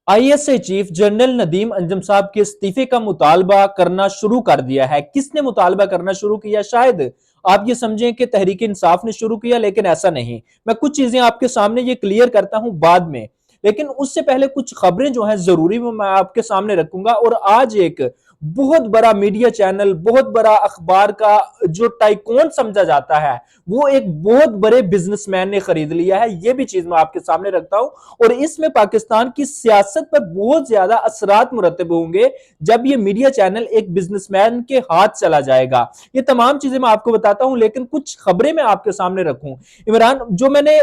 ISI chief general Nadeem Anjum साहब के इस्तीफे का मुतालबा करना शुरू कर दिया है। किसने मुतालबा करना शुरू किया? शायद आप ये समझें कि तहरीक इंसाफ ने शुरू किया, लेकिन ऐसा नहीं। मैं कुछ चीजें आपके सामने ये क्लियर करता हूं बाद में, लेकिन उससे पहले कुछ खबरें जो हैं जरूरी वो मैं आपके सामने रखूंगा। और आज एक बहुत बड़ा मीडिया चैनल, बहुत बड़ा अखबार का जो टाइकून समझा जाता है, वो एक बहुत बड़े बिजनेसमैन ने खरीद लिया है। ये भी चीज मैं आपके सामने रखता हूं। और इसमें पाकिस्तान की सियासत पर बहुत ज्यादा असरात मुरतब होंगे जब ये मीडिया चैनल एक बिजनेसमैन के हाथ चला जाएगा। ये तमाम चीजें मैं आपको बताता हूं, लेकिन कुछ खबरें मैं आपके सामने रखूं। इमरान, जो मैंने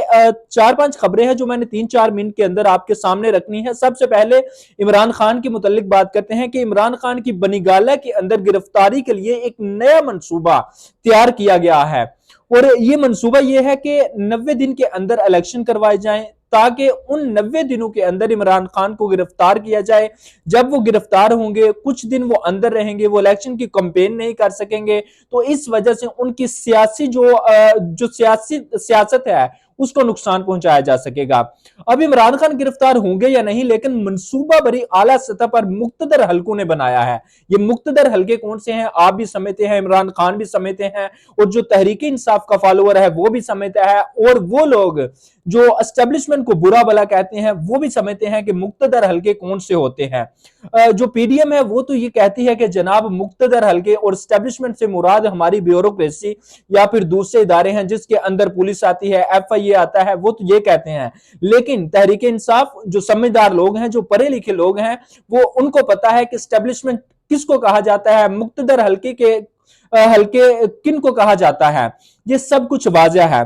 4-5 खबरें हैं जो मैंने 3-4 मिनट के अंदर आपके सामने रखनी है। सबसे पहले इमरान खान के मुतालिक बात करते हैं कि इमरान खान की बनीगाला के अंदर गिरफ्तारी के लिए एक नया मंसूबा तैयार किया गया है। और ये मंसूबा ये है कि 90 दिन के अंदर इलेक्शन करवाए जाएं, ताकि उन 90 दिनों के अंदर इमरान खान को गिरफ्तार किया जाए। जब वो गिरफ्तार होंगे, कुछ दिन वो अंदर रहेंगे, वो इलेक्शन की कैंपेन नहीं कर सकेंगे। तो इस वजह से उनकी सियासी जो सियासी सियासत है उसको नुकसान पहुंचाया जा सकेगा। अब इमरान खान गिरफ्तार होंगे या नहीं, लेकिन मंसूबा बड़ी आला सतह पर मुक्तदर हलकों ने बनाया है। ये मुक्तदर हलके कौन से हैं? आप भी समझते हैं, इमरान खान भी समझते हैं, और जो तहरीक इंसाफ का फॉलोअर है वो भी समझता है, और वो लोग जो एस्टेब्लिशमेंट को बुरा भला कहते हैं वो भी समझते हैं कि मुक्तदर हलके कौन से होते हैं। जो पीडीएम है वो तो ये कहती है कि जनाब मुक्तदर हलके और एस्टेब्लिशमेंट से मुराद हमारी ब्यूरोक्रेसी या फिर दूसरे इदारे हैं जिसके अंदर पुलिस आती है, एफआईए आता है, वो तो ये कहते हैं। लेकिन तहरीक इंसाफ जो समझदार लोग हैं, जो पढ़े लिखे लोग हैं, वो उनको पता है कि एस्टेब्लिशमेंट किसको कहा जाता है, मुक्तदर हलके के हलके किन को कहा जाता है। ये सब कुछ वाजह है।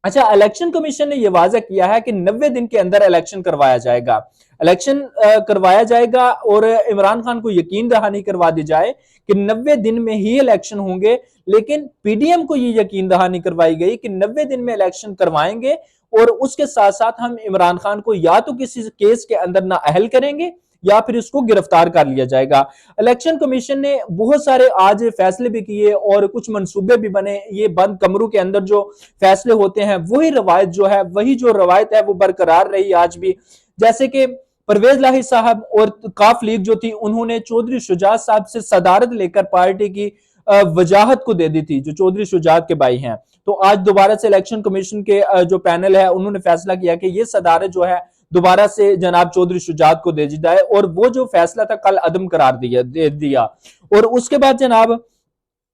अच्छा, इलेक्शन कमीशन ने यह वाज़ा किया है कि 90 दिन के अंदर इलेक्शन करवाया जाएगा। इलेक्शन करवाया जाएगा, और इमरान खान को यकीन दहानी करवा दी जाए कि 90 दिन में ही इलेक्शन होंगे। लेकिन पीडीएम को ये यकीन दहानी करवाई गई कि 90 दिन में इलेक्शन करवाएंगे, और उसके साथ साथ हम इमरान खान को या तो किसी केस के अंदर ना अहल करेंगे या फिर इसको गिरफ्तार कर लिया जाएगा। इलेक्शन कमीशन ने बहुत सारे आज फैसले भी किए और कुछ मंसूबे भी बने। ये बंद कमरों के अंदर जो फैसले होते हैं, वही रवायत जो है, वही जो रवायत है वो बरकरार रही आज भी। जैसे कि परवेज लाही साहब और काफ लीग जो थी, उन्होंने चौधरी शुजात साहब से सदारत लेकर पार्टी की वजाहत को दे दी थी, जो चौधरी शुजात के भाई हैं। तो आज दोबारा से इलेक्शन कमीशन के जो पैनल है उन्होंने फैसला किया कि ये सदारत जो है दोबारा से जनाब चौधरी शुजात को दे दी जाए, और वो जो फैसला था कल अदम करार दे दिया। और उसके बाद जनाब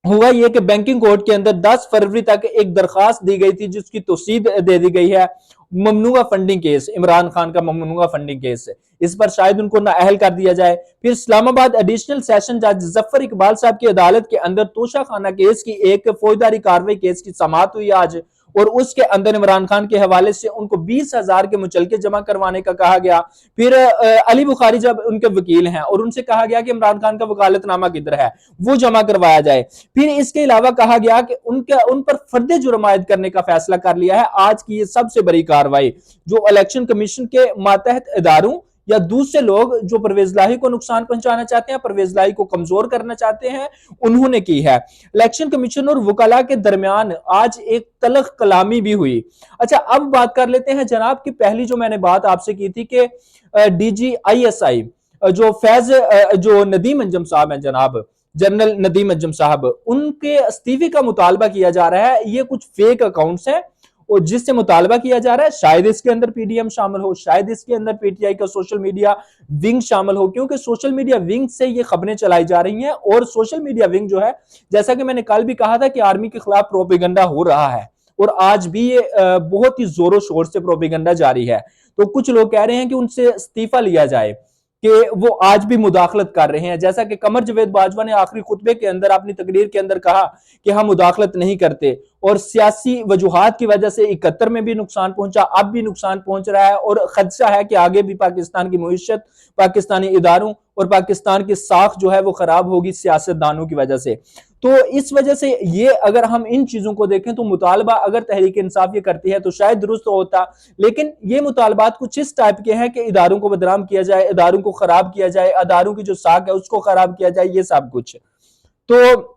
हुआ ये कि बैंकिंग कोर्ट के अंदर 10 फरवरी तक एक दरखास्त दी गई थी जिसकी तौसीद दे दी गई है। ममनुआ फंडिंग केस, इमरान खान का ममनुआ फंडिंग केस, इस पर शायद उनको नाअहल कर दिया जाए। फिर इस्लामाबाद एडिशनल सेशन जज जफर इकबाल साहब की अदालत के अंदर तोशा खाना केस की एक फौजदारी कार्रवाई केस की समाअत हुई आज, और उसके अंदर इमरान खान के हवाले से उनको 20,000 के मुचलके जमा करवाने का कहा गया। फिर अली बुखारी जब उनके वकील हैं और उनसे कहा गया कि इमरान खान का वकालतनामा किधर है, वो जमा करवाया जाए। फिर इसके अलावा कहा गया कि उन पर फर्दे जुर्म आयद करने का फैसला कर लिया है। आज की ये सबसे बड़ी कार्रवाई जो इलेक्शन कमीशन के मातहत इदारों या दूसरे लोग जो परवेज लाही को नुकसान पहुंचाना चाहते हैं, परवेज लाही को कमजोर करना चाहते हैं, उन्होंने की है। इलेक्शन कमीशन और वकला के दरमियान आज एक तलख कलामी भी हुई। अच्छा, अब बात कर लेते हैं जनाब की पहली जो मैंने बात आपसे की थी कि डीजी आईएसआई जो फैज जो नदीम अंजुम साहब हैं, जनाब जनरल नदीम अंजुम साहब, उनके इस्तीफे का मुतालबा किया जा रहा है। ये कुछ फेक अकाउंट्स हैं और जिससे मुतालबा किया जा रहा है, शायद इसके अंदर पीडीएम शामिल हो, शायद इसके अंदर पीटीआई का सोशल मीडिया विंग शामिल हो, क्योंकि सोशल मीडिया विंग से ये खबरें चलाई जा रही हैं। और सोशल मीडिया विंग जो है, जैसा कि मैंने कल भी कहा था कि आर्मी के खिलाफ प्रोपेगेंडा हो रहा है, और आज भी ये बहुत ही जोरों शोर से प्रोपेगेंडा जारी है। तो कुछ लोग कह रहे हैं कि उनसे इस्तीफा लिया जाए, कि वो आज भी मुदाखलत कर रहे हैं। जैसा कि कमर जवेद बाजवा ने आखिरी खुतबे के अंदर अपनी तकरीर के अंदर कहा कि हम मुदाखलत नहीं करते, और सियासी वजूहात की वजह से 71 में भी नुकसान पहुंचा, अब भी नुकसान पहुंच रहा है, और खदशा है कि आगे भी पाकिस्तान की मुईशत, पाकिस्तानी इदारों और पाकिस्तान की साख जो है वो खराब होगी सियासतदानों की वजह से। तो इस वजह से ये अगर हम इन चीजों को देखें तो मुतालबा अगर तहरीक इंसाफ ये करती है तो शायद दुरुस्त होता, लेकिन ये मुतालबात कुछ इस टाइप के हैं कि इदारों को बदनाम किया जाए, इदारों को खराब किया जाए, इदारों की जो साख है उसको खराब किया जाए, ये सब कुछ। तो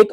1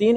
3